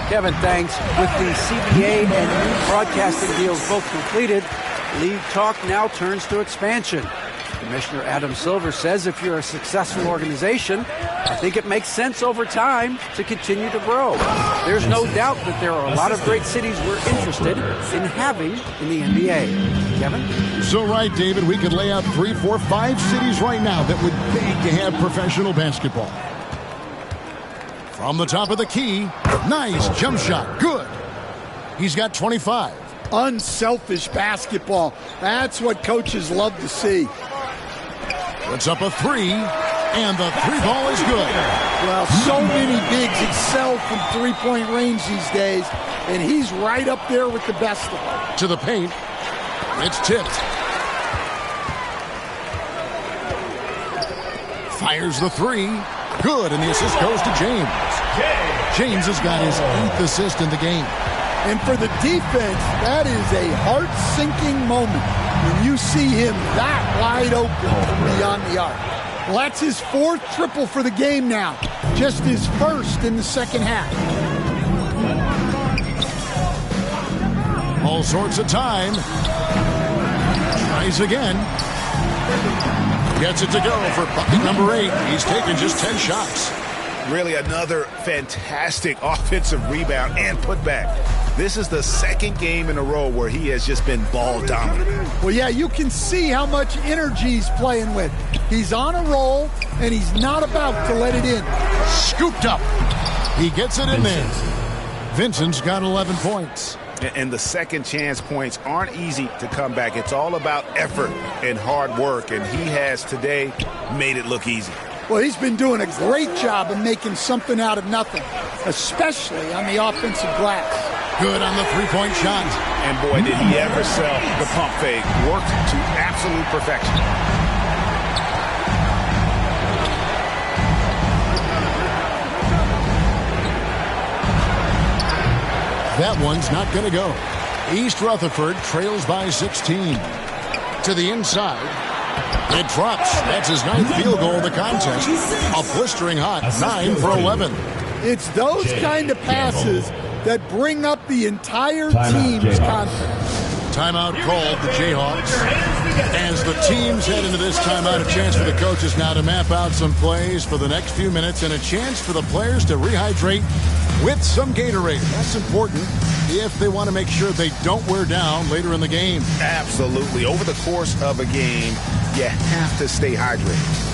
Kevin, thanks. With the CBA and new broadcasting deals both completed, league talk now turns to expansion. Commissioner Adam Silver says if you're a successful organization, I think it makes sense over time to continue to grow. There's no doubt that there are a lot of great cities we're interested in having in the NBA. Kevin? So right, David, we could lay out 3, 4, 5 cities right now that would beg to have professional basketball. From the top of the key, nice jump shot, good. He's got 25. Unselfish basketball. That's what coaches love to see. Puts up a 3, and the 3 ball is good. Well, so many bigs excel from three-point range these days, and he's right up there with the best of them. To the paint, it's tipped. Fires the 3, good, and the assist goes to James. James has got his 8th assist in the game. And for the defense, that is a heart-sinking moment when you see him that wide open from beyond the arc. Well, that's his 4th triple for the game now, just his 1st in the second half. All sorts of time. Tries again. Gets it to go for bucket number 8. He's taken just 10 shots. Really another fantastic offensive rebound and putback. This is the second game in a row where he has just been ball dominant. Well, yeah, you can see how much energy he's playing with. He's on a roll, and he's not about to let it in. Scooped up. He gets it in there. Vincent's got 11 points. And the second chance points aren't easy to come back. It's all about effort and hard work, and he has today made it look easy. Well, he's been doing a great job of making something out of nothing, especially on the offensive glass. Good on the three-point shot. And boy, did he ever sell the pump fake. Worked to absolute perfection. That one's not going to go. East Rutherford trails by 16. To the inside. It drops. That's his 9th field goal of the contest. A blistering hot 9 for 11. It's those kind of passes that bring up the entire team's confidence. Timeout called the Jayhawks. As the teams head into this timeout, a chance for the coaches now to map out some plays for the next few minutes and a chance for the players to rehydrate with some Gatorade. That's important if they want to make sure they don't wear down later in the game. Absolutely. Over the course of a game, you have to stay hydrated.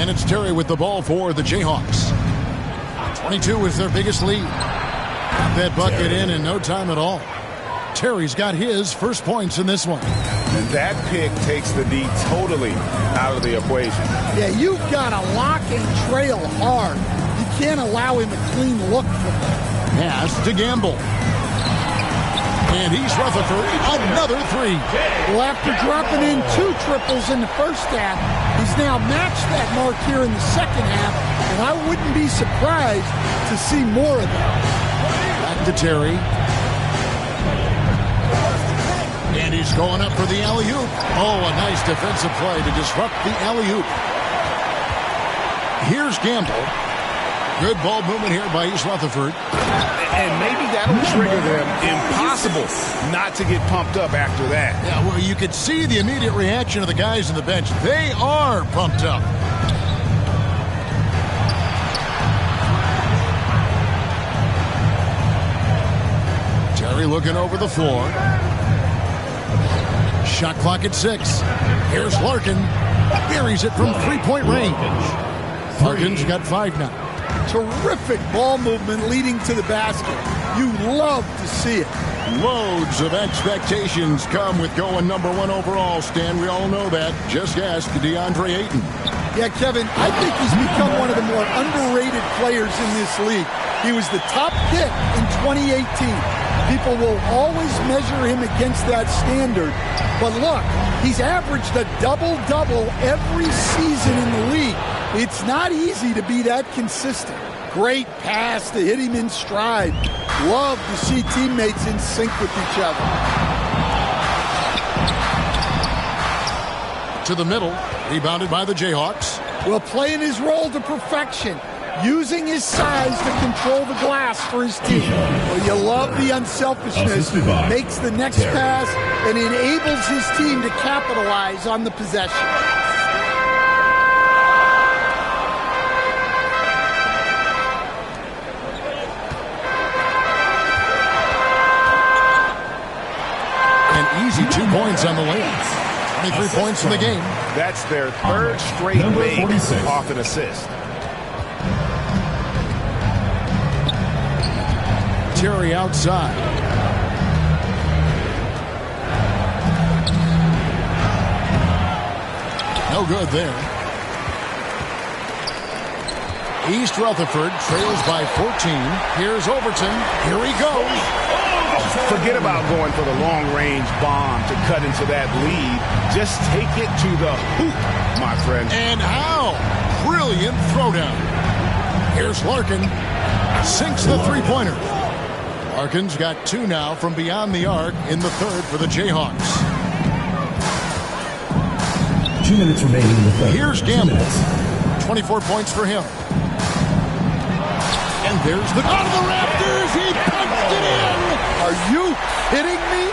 And it's Terry with the ball for the Jayhawks. 22 is their biggest lead. Got that bucket in no time at all. Terry's got his first points in this one. And that pick takes the D totally out of the equation. Yeah, you've got to lock and trail hard. You can't allow him a clean look from there. Pass to Gamble. And East Rutherford, another three. Well, after dropping in 2 triples in the first half, he's now matched that mark here in the second half, and I wouldn't be surprised to see more of that. Back to Terry. And he's going up for the alley-oop. Oh, a nice defensive play to disrupt the alley-oop. Here's Gamble. Good ball movement here by East Rutherford. And maybe that'll trigger them. Impossible not to get pumped up after that. Yeah, well, you could see the immediate reaction of the guys on the bench. They are pumped up. Terry looking over the floor. Shot clock at 6. Here's Larkin. Buries it from three-point range. Larkin's got 5 now. Terrific ball movement leading to the basket. You love to see it. Loads of expectations come with going number 1 overall, Stan. We all know that. Just ask DeAndre Ayton. Yeah, Kevin, I think he's become one of the more underrated players in this league. He was the top pick in 2018. People will always measure him against that standard. But look, he's averaged a double-double every season in the league. It's not easy to be that consistent. Great pass to hit him in stride. Love to see teammates in sync with each other. To the middle, rebounded by the Jayhawks. Well, playing his role to perfection. Using his size to control the glass for his team. Well, you love the unselfishness. Makes the next pass and enables his team to capitalize on the possession. An easy 2 points on the layup. 23 points in the game. That's their third straight make off an assist. Terry outside. No good there. East Rutherford trails by 14. Here's Overton. Here he goes. Forget about going for the long-range bomb to cut into that lead. Just take it to the hoop, my friend. And how? Brilliant throwdown. Here's Larkin. Sinks the three-pointer. Larkin's got 2 now from beyond the arc in the third for the Jayhawks. 2 minutes remaining in the third. Here's Gamble. 24 points for him. And there's the out of the Raptors. He punched it in. Are you kidding me?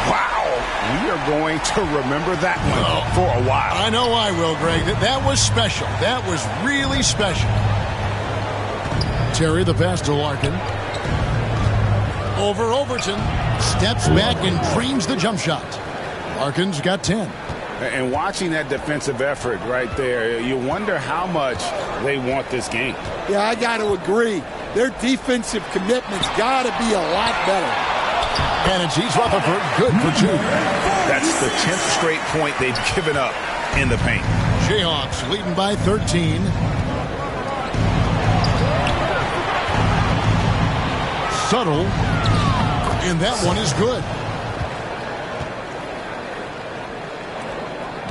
Wow. We are going to remember that one for a while. I know I will, Greg. That was special. That was really special. Terry, the pass to Larkin. Over Overton. Steps back and dreams the jump shot. Larkin's got 10. And watching that defensive effort right there, you wonder how much they want this game. Yeah, I got to agree. Their defensive commitment's got to be a lot better. And it's East Rutherford, good for 2. That's the 10th straight point they've given up in the paint. Jayhawks leading by 13. Subtle. And that one is good.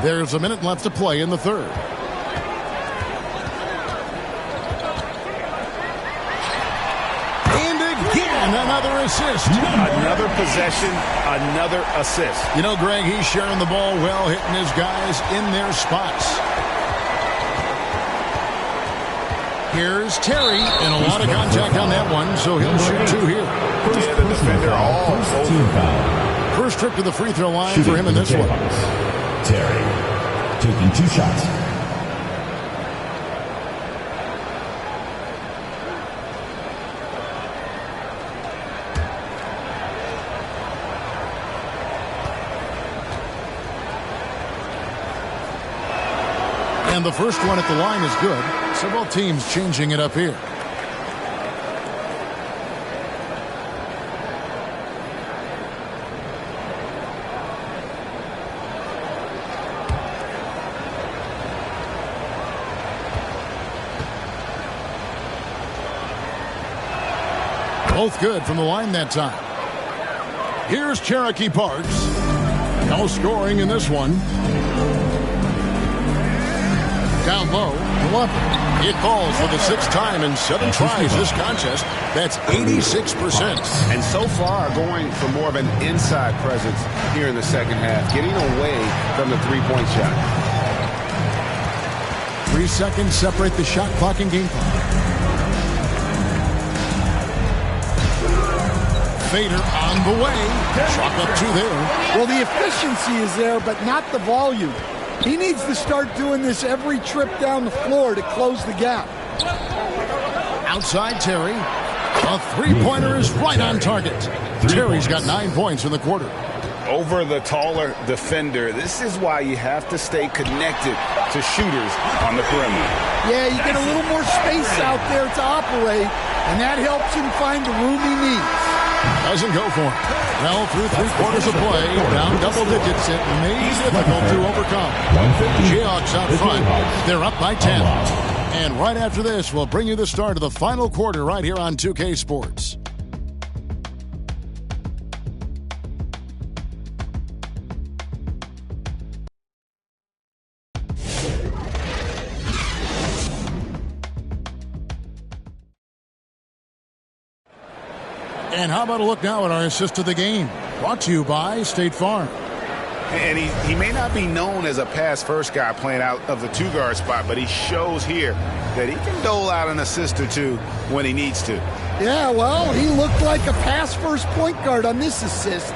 There's a minute left to play in the third. And again, another assist. Another possession, another assist. You know, Greg, he's sharing the ball well, hitting his guys in their spots. Here's Terry, and a lot of contact on that one, so he'll shoot 2 here. Yeah, the defender all over. First trip to the free throw line for him in this one. Terry taking 2 shots. And the first one at the line is good. So both teams changing it up here. Both good from the line that time. Here's Cherokee Parks. No scoring in this one. Down low, Glover. It calls for the 6th time in 7 tries this contest. That's 86%. And so far going for more of an inside presence here in the second half, getting away from the three-point shot. 3 seconds separate the shot clock and game clock. Fader on the way. Chalk up 2 there. Well, the efficiency is there, but not the volume. He needs to start doing this every trip down the floor to close the gap. Outside Terry. A three-pointer is right on target. Terry's got 9 points in the quarter. Over the taller defender. This is why you have to stay connected to shooters on the perimeter. Yeah, you get a little more space out there to operate, and that helps him find the room he needs. Doesn't go for it. Well, through 3/4 of play, down double digits, it may be difficult to overcome. Jayhawks out front. They're up by 10. And right after this, we'll bring you the start of the final quarter right here on 2K Sports. And how about a look now at our assist of the game? Brought to you by State Farm. And he may not be known as a pass-first guy playing out of the 2-guard spot, but he shows here that he can dole out an assist or 2 when he needs to. Yeah, well, he looked like a pass-first point guard on this assist.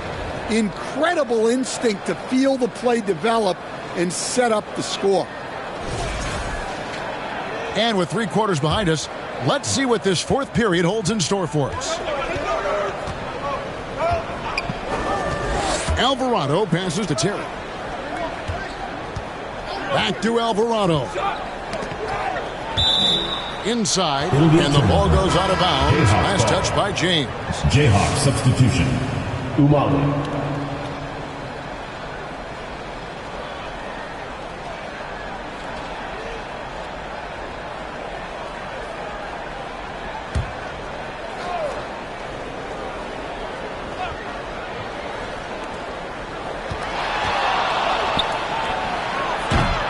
Incredible instinct to feel the play develop and set up the score. And with 3/4 behind us, let's see what this 4th period holds in store for us. Alvarado passes to Terry. Back to Alvarado. Inside, and the ball goes out of bounds. Last touch by James. Jayhawk substitution. Umali.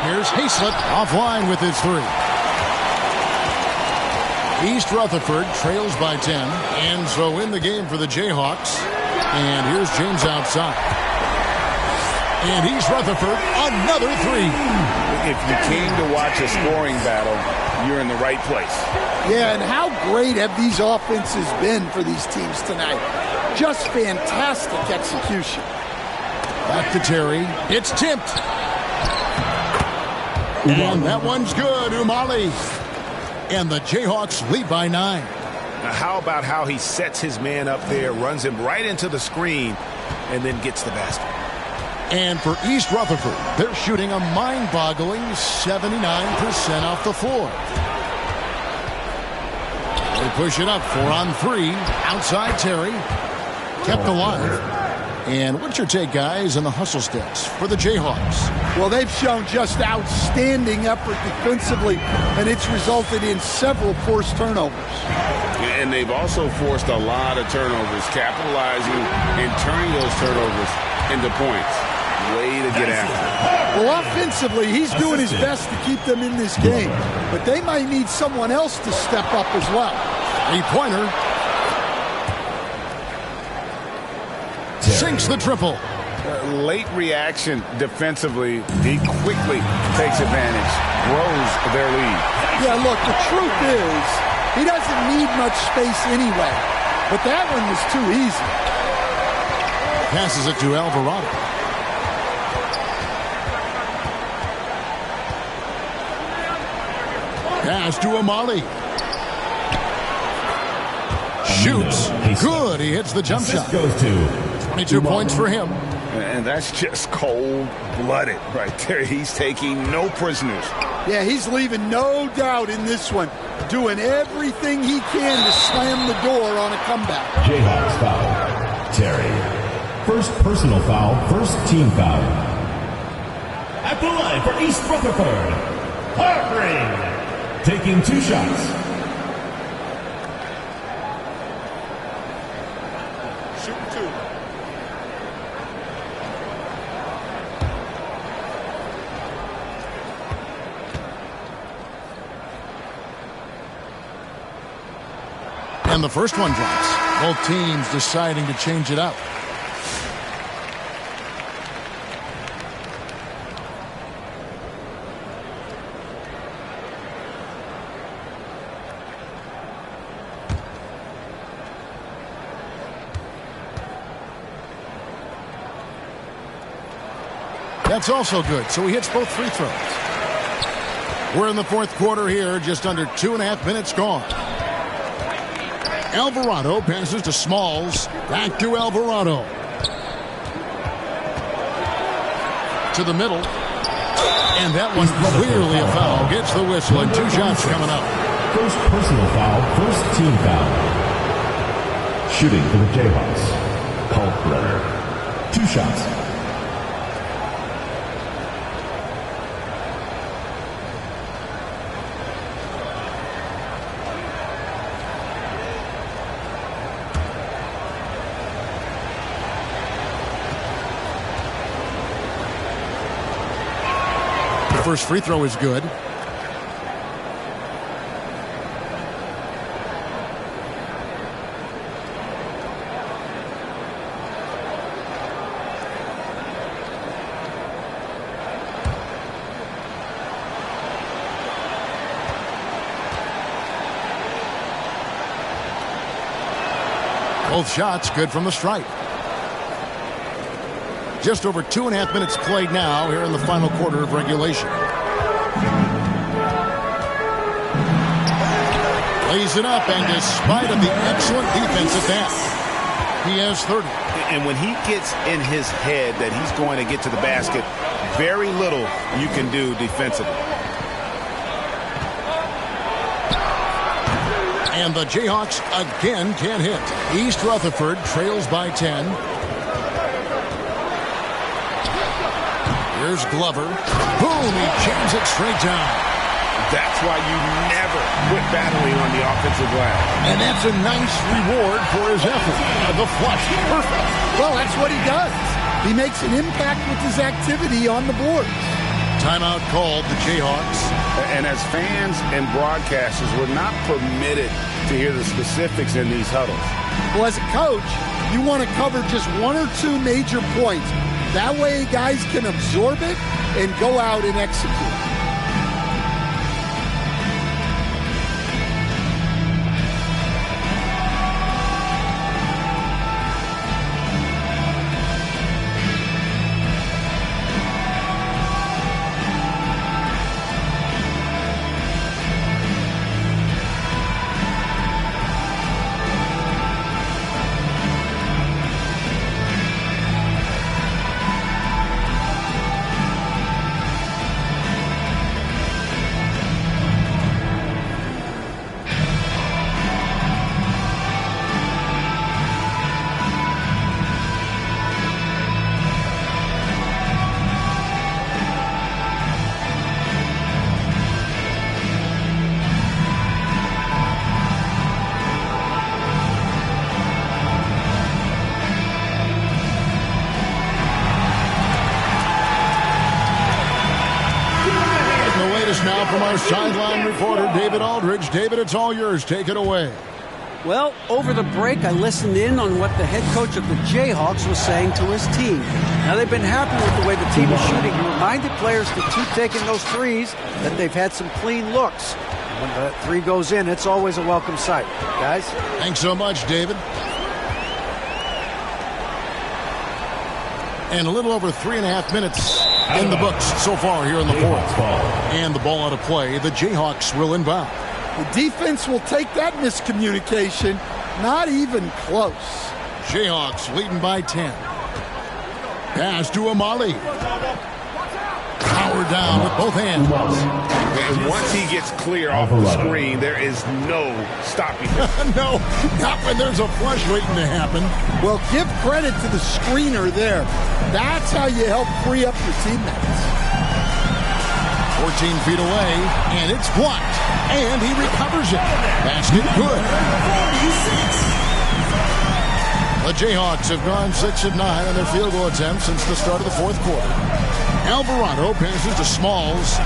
Here's Hayslip offline with his 3. East Rutherford trails by 10, and so in the game for the Jayhawks. And here's James outside. And East Rutherford, another 3. If you came to watch a scoring battle, you're in the right place. Yeah, and how great have these offenses been for these teams tonight? Just fantastic execution. Back to Terry. It's tipped. And that one's good, Umali. And the Jayhawks lead by 9. Now how about how he sets his man up there, runs him right into the screen, and then gets the basket. And for East Rutherford, they're shooting a mind-boggling 79% off the floor. They push it up 4 on 3. Outside Terry. Kept alive. And what's your take, guys, on the hustle sticks for the Jayhawks? Well, they've shown just outstanding effort defensively, and it's resulted in several forced turnovers. And they've also forced a lot of turnovers, capitalizing and turning those turnovers into points. Way to get after it. Well, offensively, he's doing his best to keep them in this game, but they might need someone else to step up as well. 3-pointer. Sinks the triple. Late reaction defensively. He quickly takes advantage, grows their lead. Yeah, look, the truth is he doesn't need much space anyway, but that one was too easy. Passes it to Alvarado. Pass to Umali. Shoots. Good. He hits the jump shot. Goes to 22 points for him. And that's just cold-blooded right there. He's taking no prisoners. Yeah, he's leaving no doubt in this one. Doing everything he can to slam the door on a comeback. Jayhawks foul. Terry. First personal foul, first team foul. At the line for East Rutherford, Harpring, taking 2 shots. Shooting 2. And the first one drops. Both teams deciding to change it up. That's also good, so he hits both free throws. We're in the fourth quarter here, just under 2.5 minutes gone. Alvarado passes to Smalls. Back to Alvarado. To the middle. And that one clearly a foul. Gets the whistle and 2 shots coming up. First personal foul, first team foul. Shooting for the Jayhawks, Kalkbrenner. 2 shots. First free throw is good. Both shots good from the stripe. Just over 2.5 minutes played now here in the final quarter of regulation. Lays it up, and despite of the excellent defense at that, he has 30. And when he gets in his head that he's going to get to the basket, very little you can do defensively. And the Jayhawks again can't hit. East Rutherford trails by 10. Here's Glover. Boom, he jams it straight down. That's why you never quit battling on the offensive glass. And that's a nice reward for his effort. The flush, perfect. Well, that's what he does. He makes an impact with his activity on the board. Timeout called, the Jayhawks. And as fans and broadcasters, we're not permitted to hear the specifics in these huddles. Well, as a coach, you want to cover just 1 or 2 major points. That way guys can absorb it and go out and execute. Now from our sideline reporter, David Aldridge. David, it's all yours. Take it away. Well, over the break, I listened in on what the head coach of the Jayhawks was saying to his team. Now, they've been happy with the way the team is shooting. He reminded players to keep taking those threes, that they've had some clean looks. When the 3 goes in, it's always a welcome sight. Guys? Thanks so much, David. And a little over 3.5 minutes in the books so far here in the fourth. And the ball out of play. The Jayhawks will inbound. The defense will take that miscommunication. Not even close. Jayhawks leading by 10. Pass to Amali. Power down with both hands. And once he gets clear off the screen, there is no stopping him. No, not when there's a flush waiting to happen. Well, give credit to the screener there. That's how you help free up your teammates. 14 feet away, and it's blocked. And he recovers it. Basket good. The Jayhawks have gone 6 of 9 on their field goal attempts since the start of the fourth quarter. Alvarado passes to Smalls.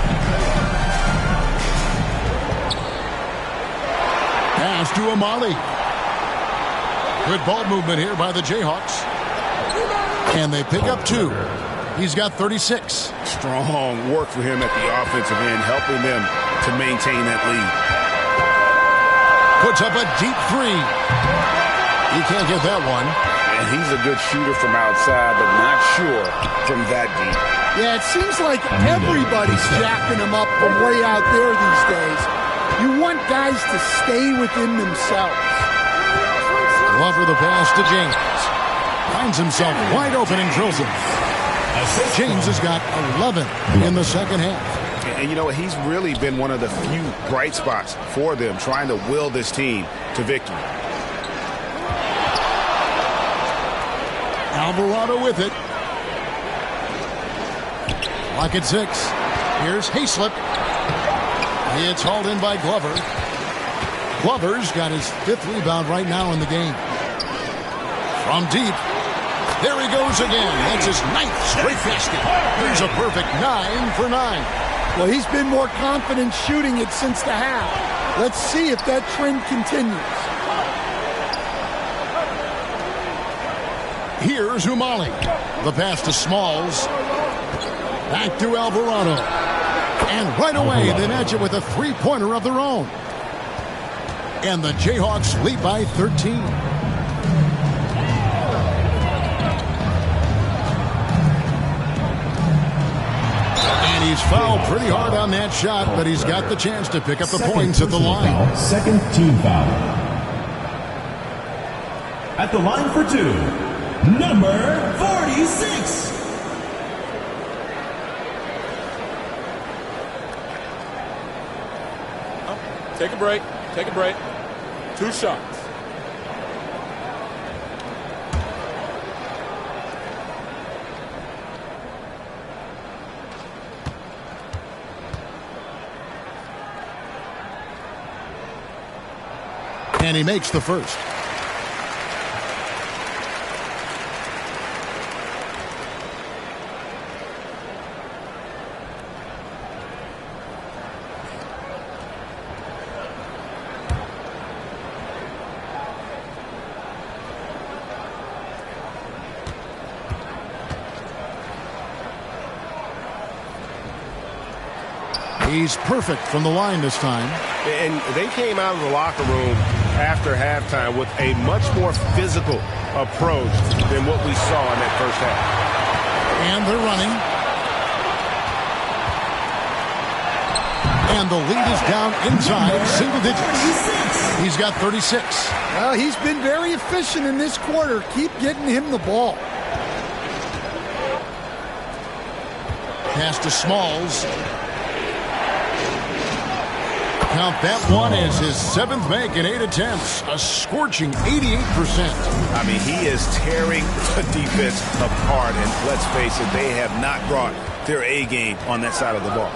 Pass to Amali. Good ball movement here by the Jayhawks. And they pick up 2. He's got 36. Strong work for him at the offensive end, helping them to maintain that lead. Puts up a deep 3. He can't get that one. And he's a good shooter from outside, but not sure from that deep. Yeah, it seems like everybody's jacking him up from way out there these days. You want guys to stay within themselves. Glover the pass to James. Finds himself wide open and drills it. James has got 11 in the second half. And you know, he's really been one of the few bright spots for them, trying to will this team to victory. Alvarado with it. Lock at 6. Here's Hayslip. It's hauled in by Glover. Glover's got his 5th rebound right now in the game. From deep. There he goes again. That's his 9th straight basket. Here's a perfect 9 for 9. Well, he's been more confident shooting it since the half. Let's see if that trend continues. Here's Umali. The pass to Smalls. Back to Alvarado. And right away, they match it with a 3-pointer of their own. And the Jayhawks lead by 13. And he's fouled pretty hard on that shot, but he's got the chance to pick up the points at the line. Second team foul. At the line for 2, number 46. Take a break. Take a break. 2 shots. And he makes the first. He's perfect from the line this time. And they came out of the locker room after halftime with a much more physical approach than what we saw in that first half. And they're running. And the lead is down inside single digits. He's got 36. Well, he's been very efficient in this quarter. Keep getting him the ball. Pass to Smalls. Count that one as his 7th make in 8 attempts. A scorching 88%. I mean, he is tearing the defense apart. And let's face it, they have not brought their A game on that side of the ball.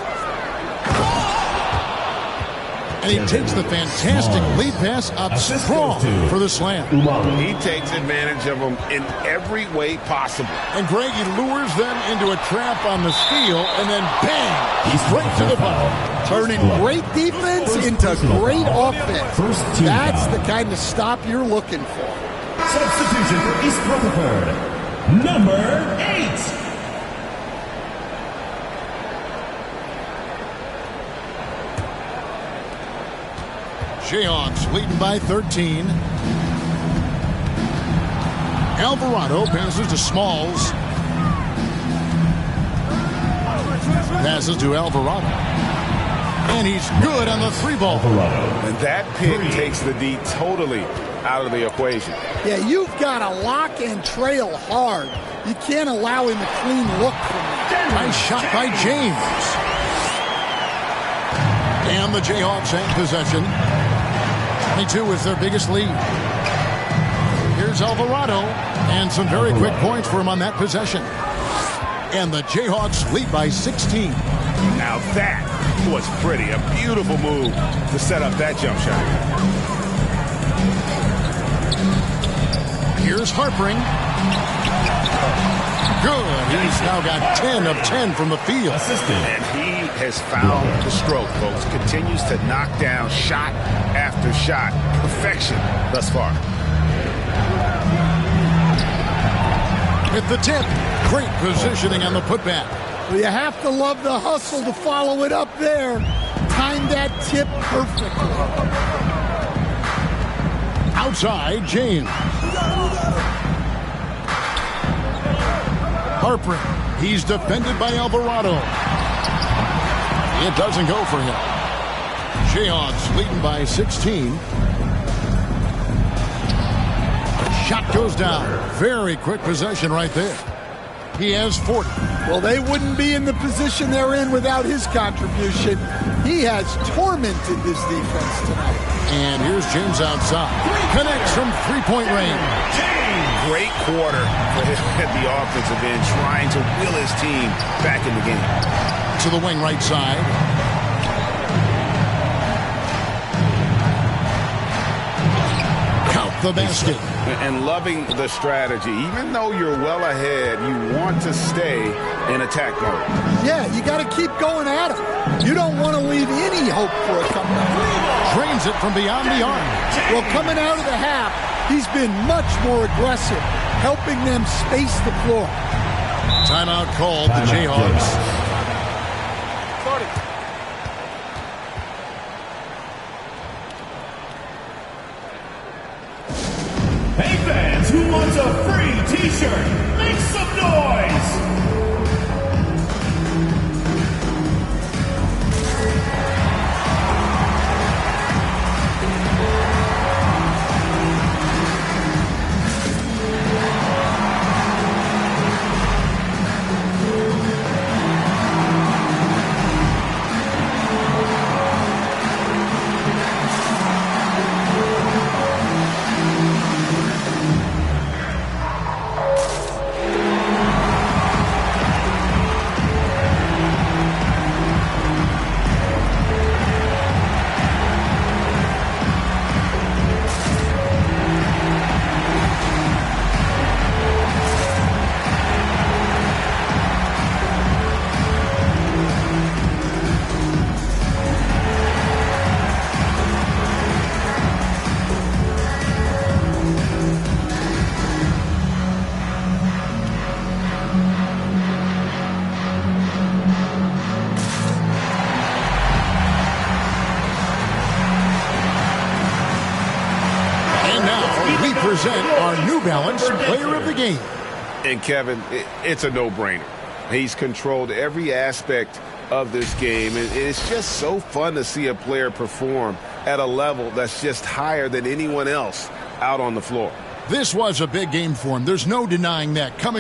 And he takes the fantastic lead pass up strong for the slam. He takes advantage of them in every way possible. And Greg, he lures them into a trap on the steal, and then bang, he's right to the ball. Turning great defense into great offense. That's the kind of stop you're looking for. Substitution for East Rutherford, number 8. Jayhawks leading by 13. Alvarado passes to Smalls. Passes to Alvarado. And he's good on the 3-ball. And that pick takes the D totally out of the equation. Yeah, you've got to lock and trail hard. You can't allow him a clean look from that. Nice shot by James. And the Jayhawks have possession. 22 is their biggest lead. Here's Alvarado. And some very quick points for him on that possession. And the Jayhawks lead by 16. Now that was pretty. A beautiful move to set up that jump shot. Here's Harpering. Good. He's now got 10 of 10 from the field. And he has found the stroke, folks. Continues to knock down shot after shot. Perfection thus far. With the tip. Great positioning on the putback. Well, you have to love the hustle to follow it up there. Timed that tip perfectly. Outside, James. Harper. He's defended by Alvarado. It doesn't go for him. Jayhawks leading by 16. Shot goes down. Very quick possession right there. He has 40. Well, they wouldn't be in the position they're in without his contribution. He has tormented this defense tonight. And here's James outside. Connects from three-point range. Great quarter for him at the offensive end, trying to will his team back in the game. To the wing right side. Count the basket. And loving the strategy. Even though you're well ahead, you want to stay in attack mode. Yeah, you got to keep going at him. You don't want to leave any hope for a comeback. Drains it from beyond the arc. Well, coming out of the half, he's been much more aggressive, helping them space the floor. Timeout called the Jayhawks. Hey fans, who wants a free t-shirt? Make some noise! Present our New Balance Player of the Game. And Kevin, it's a no-brainer. He's controlled every aspect of this game. It's just so fun to see a player perform at a level that's just higher than anyone else out on the floor. This was a big game for him. There's no denying that. Coming